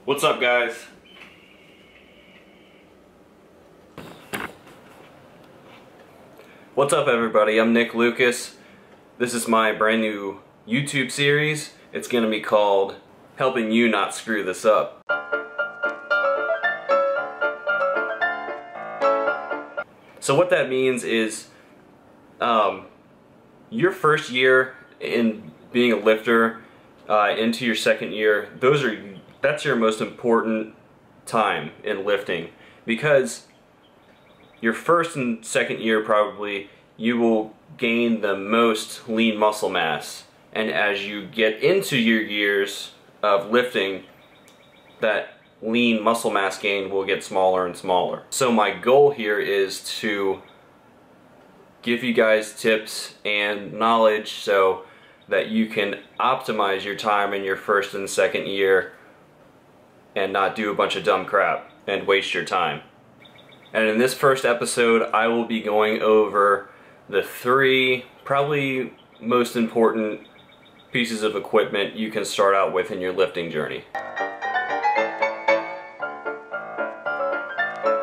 What's up, guys? What's up, everybody? I'm Nick Lucas. This is my brand new YouTube series. It's going to be called Helping You Not Screw This Up. So what that means is your first year in being a lifter into your second year, that's your most important time in lifting, because your first and second year probably you will gain the most lean muscle mass, and as you get into your years of lifting, that lean muscle mass gain will get smaller and smaller. So my goal here is to give you guys tips and knowledge so that you can optimize your time in your first and second year and not do a bunch of dumb crap and waste your time. And in this first episode, I will be going over the 3 probably most important pieces of equipment you can start out with in your lifting journey.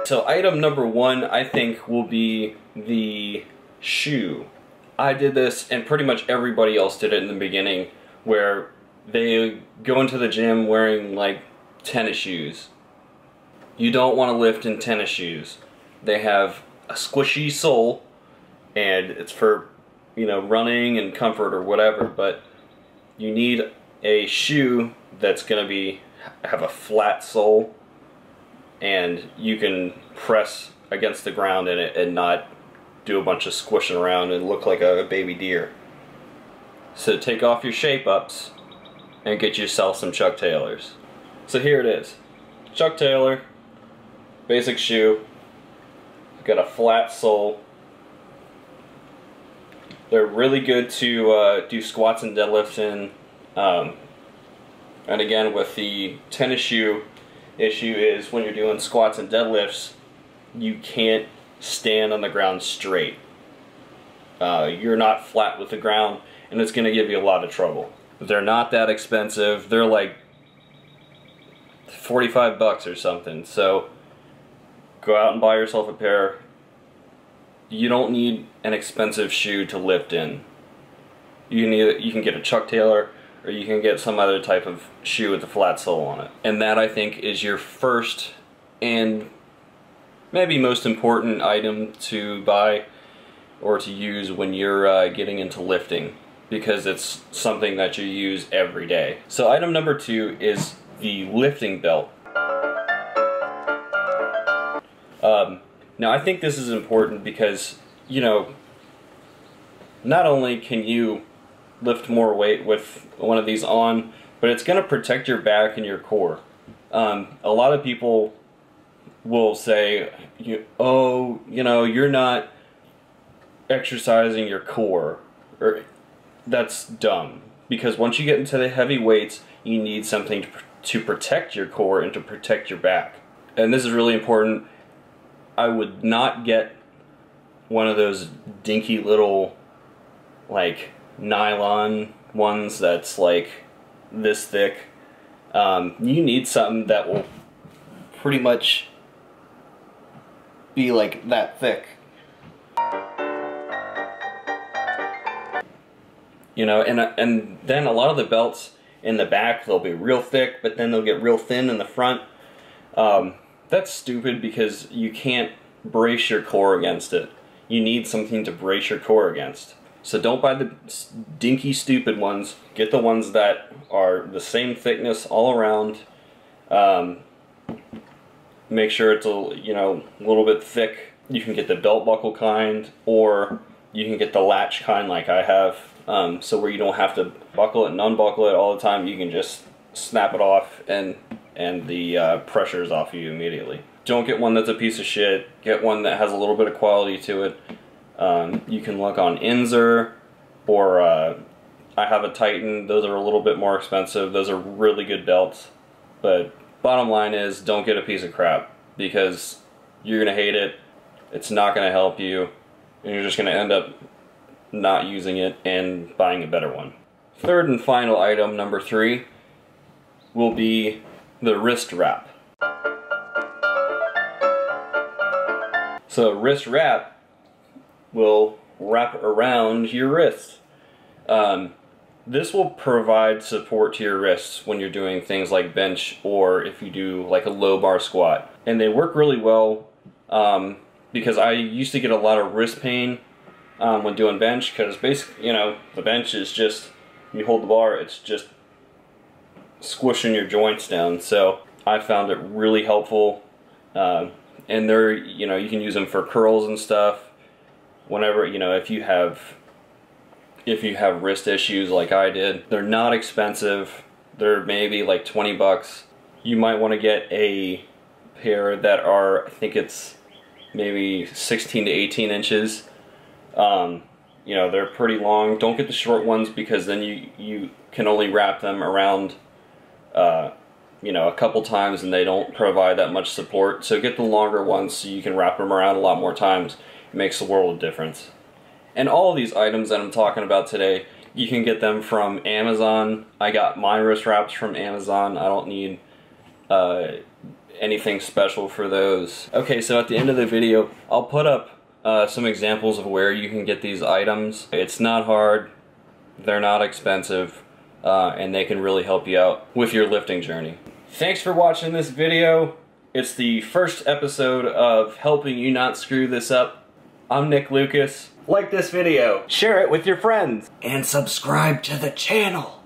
So item number 1, I think, will be the shoe. I did this, and pretty much everybody else did it in the beginning, where they go into the gym wearing like tennis shoes. You don't want to lift in tennis shoes. They have a squishy sole, and it's for, you know, running and comfort or whatever, but you need a shoe that's going to have a flat sole, and you can press against the ground in it and not do a bunch of squishing around and look like a baby deer. So take off your shape-ups and get yourself some Chuck Taylors. So here it is. Chuck Taylor, basic shoe, got a flat sole. They're really good to do squats and deadlifts in. And again, with the tennis shoe issue is when you're doing squats and deadlifts, you can't stand on the ground straight. You're not flat with the ground, and it's going to give you a lot of trouble. They're not that expensive. They're like $45 or something. So go out and buy yourself a pair. You don't need an expensive shoe to lift in. You can get a Chuck Taylor, or you can get some other type of shoe with a flat sole on it. And that, I think, is your first and maybe most important item to buy or to use when you're getting into lifting, because it's something that you use every day. So item number 2 is the lifting belt. Now I think this is important because, you know, not only can you lift more weight with one of these on, but it's going to protect your back and your core. A lot of people will say, oh, you know, you're not exercising your core. Or that's dumb, because once you get into the heavy weights, you need something to protect your core and to protect your back. And this is really important. I would not get one of those dinky little like nylon ones that's like this thick. You need something that will pretty much be like that thick. You know, and then a lot of the belts in the back, they'll be real thick, but then they'll get real thin in the front. That's stupid, because you can't brace your core against it. You need something to brace your core against. So don't buy the dinky, stupid ones. Get the ones that are the same thickness all around. Make sure it's a little bit thick. You can get the belt buckle kind, or you can get the latch kind like I have. So where you don't have to buckle it and unbuckle it all the time, you can just snap it off and the pressure is off you immediately. Don't get one that's a piece of shit. Get one that has a little bit of quality to it. You can look on Inzer, or I have a Titan. Those are a little bit more expensive. Those are really good belts. But bottom line is, don't get a piece of crap, because you're going to hate it. It's not going to help you, and you're just going to end up not using it and buying a better one. Third and final item, number 3, will be the wrist wrap. So wrist wrap will wrap around your wrist. This will provide support to your wrists when you're doing things like bench or if you do like a low bar squat. And they work really well because I used to get a lot of wrist pain when doing bench, because basically, you know, the bench is just, you hold the bar, it's just squishing your joints down. So I found it really helpful. And they're, you know, you can use them for curls and stuff. Whenever, you know, if you have wrist issues like I did. They're not expensive. They're maybe like 20 bucks. You might want to get a pair that are, I think it's maybe 16 to 18 inches. You know, they're pretty long. Don't get the short ones, because then you can only wrap them around you know, a couple times and they don't provide that much support. So get the longer ones so you can wrap them around a lot more times. It makes a world of difference. And all of these items that I'm talking about today, you can get them from Amazon. I got my wrist wraps from Amazon. I don't need anything special for those. Okay, so at the end of the video, I'll put up some examples of where you can get these items. It's not hard, they're not expensive, and they can really help you out with your lifting journey. Thanks for watching this video. It's the first episode of helping you not screw this up. I'm Nick Lucas. Like this video, share it with your friends, and subscribe to the channel.